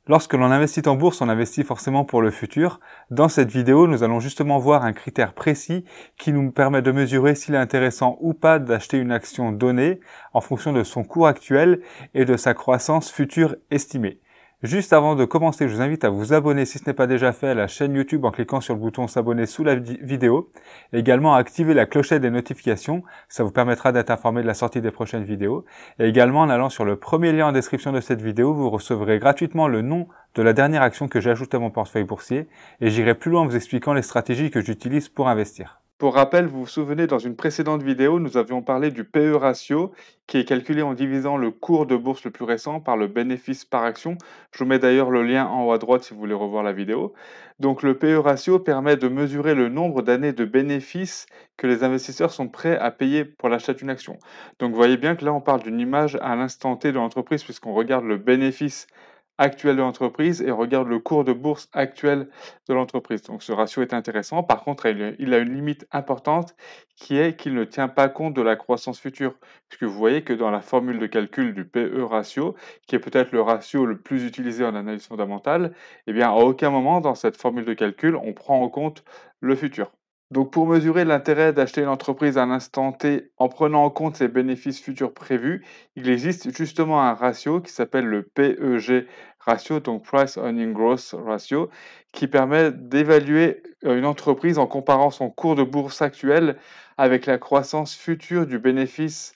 Lorsque l'on investit en bourse, on investit forcément pour le futur. Dans cette vidéo, nous allons justement voir un critère précis qui nous permet de mesurer s'il est intéressant ou pas d'acheter une action donnée en fonction de son cours actuel et de sa croissance future estimée. Juste avant de commencer, je vous invite à vous abonner si ce n'est pas déjà fait à la chaîne YouTube en cliquant sur le bouton s'abonner sous la vidéo. Et également à activer la clochette des notifications, ça vous permettra d'être informé de la sortie des prochaines vidéos. Et également en allant sur le premier lien en description de cette vidéo, vous recevrez gratuitement le nom de la dernière action que j'ai ajoutée à mon portefeuille boursier et j'irai plus loin en vous expliquant les stratégies que j'utilise pour investir. Pour rappel, vous vous souvenez, dans une précédente vidéo, nous avions parlé du PE ratio, qui est calculé en divisant le cours de bourse le plus récent par le bénéfice par action. Je vous mets d'ailleurs le lien en haut à droite si vous voulez revoir la vidéo. Donc le PE ratio permet de mesurer le nombre d'années de bénéfices que les investisseurs sont prêts à payer pour l'achat d'une action. Donc vous voyez bien que là, on parle d'une image à l'instant T de l'entreprise, puisqu'on regarde le bénéfice actuel de l'entreprise et regarde le cours de bourse actuel de l'entreprise. Donc ce ratio est intéressant. Par contre, il a une limite importante qui est qu'il ne tient pas compte de la croissance future. Puisque vous voyez que dans la formule de calcul du PE ratio, qui est peut-être le ratio le plus utilisé en analyse fondamentale, eh bien, à aucun moment dans cette formule de calcul, on prend en compte le futur. Donc pour mesurer l'intérêt d'acheter une entreprise à l'instant T en prenant en compte ses bénéfices futurs prévus, il existe justement un ratio qui s'appelle le PEG ratio, donc Price Earning Growth Ratio, qui permet d'évaluer une entreprise en comparant son cours de bourse actuel avec la croissance future du bénéfice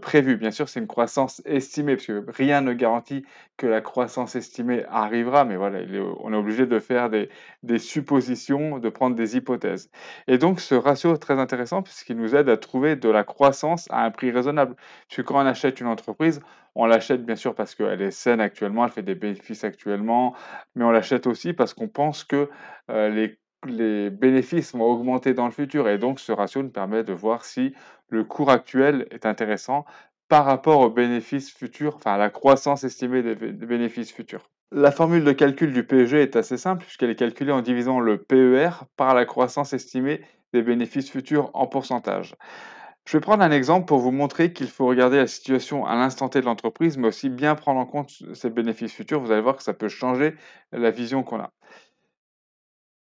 prévu. Bien sûr, c'est une croissance estimée, parce que rien ne garantit que la croissance estimée arrivera, mais voilà, on est obligé de faire des suppositions, de prendre des hypothèses. Et donc, ce ratio est très intéressant puisqu'il nous aide à trouver de la croissance à un prix raisonnable. Parce que quand on achète une entreprise, on l'achète bien sûr parce qu'elle est saine actuellement, elle fait des bénéfices actuellement, mais on l'achète aussi parce qu'on pense que les bénéfices vont augmenter dans le futur. Et donc, ce ratio nous permet de voir si le cours actuel est intéressant par rapport aux bénéfices futurs, enfin à la croissance estimée des bénéfices futurs. La formule de calcul du PEG est assez simple puisqu'elle est calculée en divisant le PER par la croissance estimée des bénéfices futurs en pourcentage. Je vais prendre un exemple pour vous montrer qu'il faut regarder la situation à l'instant T de l'entreprise, mais aussi bien prendre en compte ses bénéfices futurs. Vous allez voir que ça peut changer la vision qu'on a.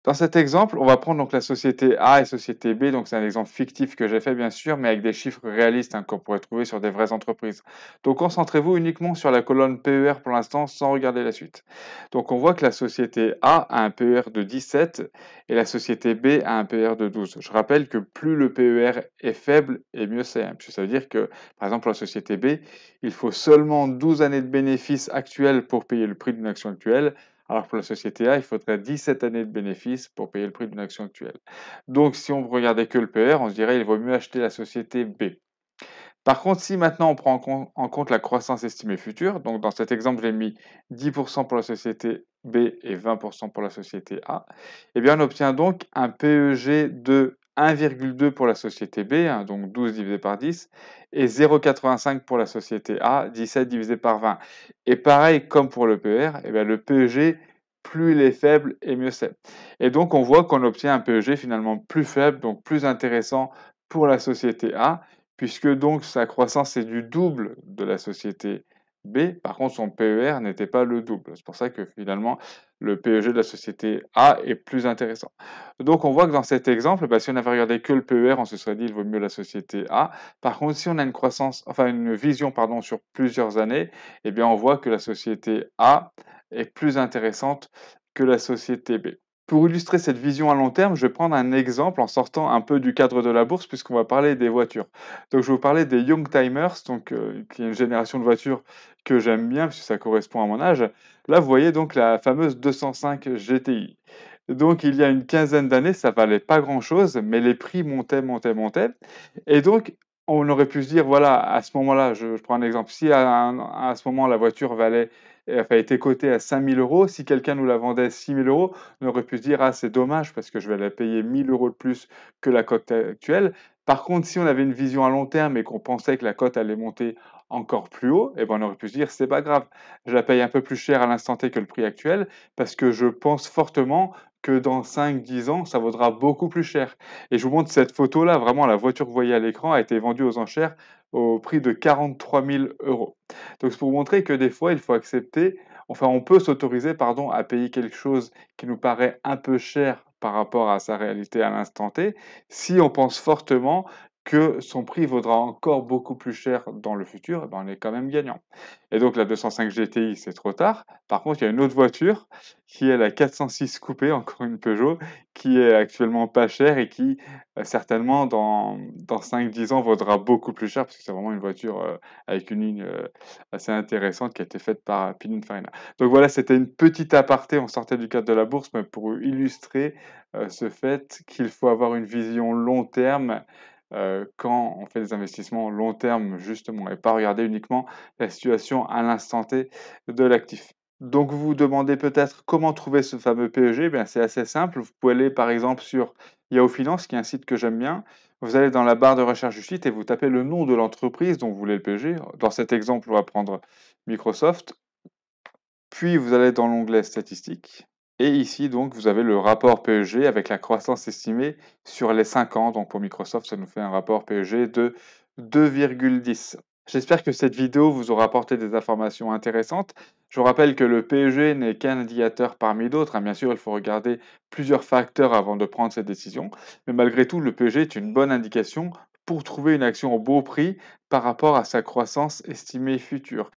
Dans cet exemple, on va prendre donc la société A et société B. Donc, c'est un exemple fictif que j'ai fait, bien sûr, mais avec des chiffres réalistes qu'on pourrait trouver sur des vraies entreprises. Donc, concentrez-vous uniquement sur la colonne PER pour l'instant, sans regarder la suite. Donc, on voit que la société A a un PER de 17 et la société B a un PER de 12. Je rappelle que plus le PER est faible, et mieux c'est. Puis ça veut dire que, par exemple, pour la société B, il faut seulement 12 années de bénéfices actuels pour payer le prix d'une action actuelle. Alors pour la société A, il faudrait 17 années de bénéfices pour payer le prix d'une action actuelle. Donc si on regardait que le PR, on se dirait qu'il vaut mieux acheter la société B. Par contre, si maintenant on prend en compte la croissance estimée future, donc dans cet exemple, j'ai mis 10% pour la société B et 20% pour la société A, eh bien on obtient donc un PEG de 1,2 pour la société B, hein, donc 12 divisé par 10, et 0,85 pour la société A, 17 divisé par 20. Et pareil, comme pour le PER, eh bien le PEG, plus il est faible, et mieux c'est. Et donc on voit qu'on obtient un PEG finalement plus faible, donc plus intéressant pour la société A, puisque donc sa croissance est du double de la société B. Par contre, son PER n'était pas le double. C'est pour ça que finalement, le PEG de la société A est plus intéressant. Donc, on voit que dans cet exemple, si on avait regardé que le PER, on se serait dit qu'il vaut mieux la société A. Par contre, si on a une croissance, enfin une vision pardon, sur plusieurs années, eh bien, on voit que la société A est plus intéressante que la société B. Pour illustrer cette vision à long terme, je vais prendre un exemple en sortant un peu du cadre de la bourse puisqu'on va parler des voitures. Donc je vais vous parler des Youngtimers, donc qui est une génération de voitures que j'aime bien puisque ça correspond à mon âge. Là, vous voyez donc la fameuse 205 GTI. Donc il y a une quinzaine d'années, ça valait pas grand-chose, mais les prix montaient, montaient, montaient. Et donc on aurait pu se dire, voilà, à ce moment-là, je prends un exemple, si à ce moment la voiture valait, enfin, était cotée à 5 000 euros, si quelqu'un nous la vendait 6 000 euros, on aurait pu se dire: «Ah, c'est dommage parce que je vais la payer 1 000 € de plus que la cote actuelle». Par contre, si on avait une vision à long terme et qu'on pensait que la cote allait monter encore plus haut, eh ben, on aurait pu se dire: «C'est pas grave, je la paye un peu plus cher à l'instant T que le prix actuel parce que je pense fortement que dans 5, 10 ans, ça vaudra beaucoup plus cher». Et je vous montre cette photo-là, vraiment la voiture que vous voyez à l'écran a été vendue aux enchères au prix de 43 000 €. Donc c'est pour vous montrer que des fois, il faut accepter enfin, on peut s'autoriser, pardon, à payer quelque chose qui nous paraît un peu cher par rapport à sa réalité à l'instant T, si on pense fortement que son prix vaudra encore beaucoup plus cher dans le futur, eh ben, on est quand même gagnant. Et donc la 205 GTI, c'est trop tard. Par contre, il y a une autre voiture qui est la 406 coupé, encore une Peugeot, qui est actuellement pas chère et qui certainement dans 5-10 ans vaudra beaucoup plus cher parce que c'est vraiment une voiture avec une ligne assez intéressante qui a été faite par Pininfarina. Donc voilà, c'était une petite aparté, on sortait du cadre de la bourse, mais pour illustrer ce fait qu'il faut avoir une vision long terme quand on fait des investissements long terme justement et pas regarder uniquement la situation à l'instant T de l'actif. Donc vous vous demandez peut-être comment trouver ce fameux PEG? Eh bien, c'est assez simple. Vous pouvez aller par exemple sur Yahoo Finance, qui est un site que j'aime bien. Vous allez dans la barre de recherche du site et vous tapez le nom de l'entreprise dont vous voulez le PEG. Dans cet exemple, on va prendre Microsoft. Puis vous allez dans l'onglet statistiques. Et ici, donc, vous avez le rapport PEG avec la croissance estimée sur les 5 ans. Donc pour Microsoft, ça nous fait un rapport PEG de 2,10. J'espère que cette vidéo vous aura apporté des informations intéressantes. Je vous rappelle que le PEG n'est qu'un indicateur parmi d'autres, hein. Bien sûr, il faut regarder plusieurs facteurs avant de prendre cette décision. Mais malgré tout, le PEG est une bonne indication pour trouver une action au beau prix par rapport à sa croissance estimée future.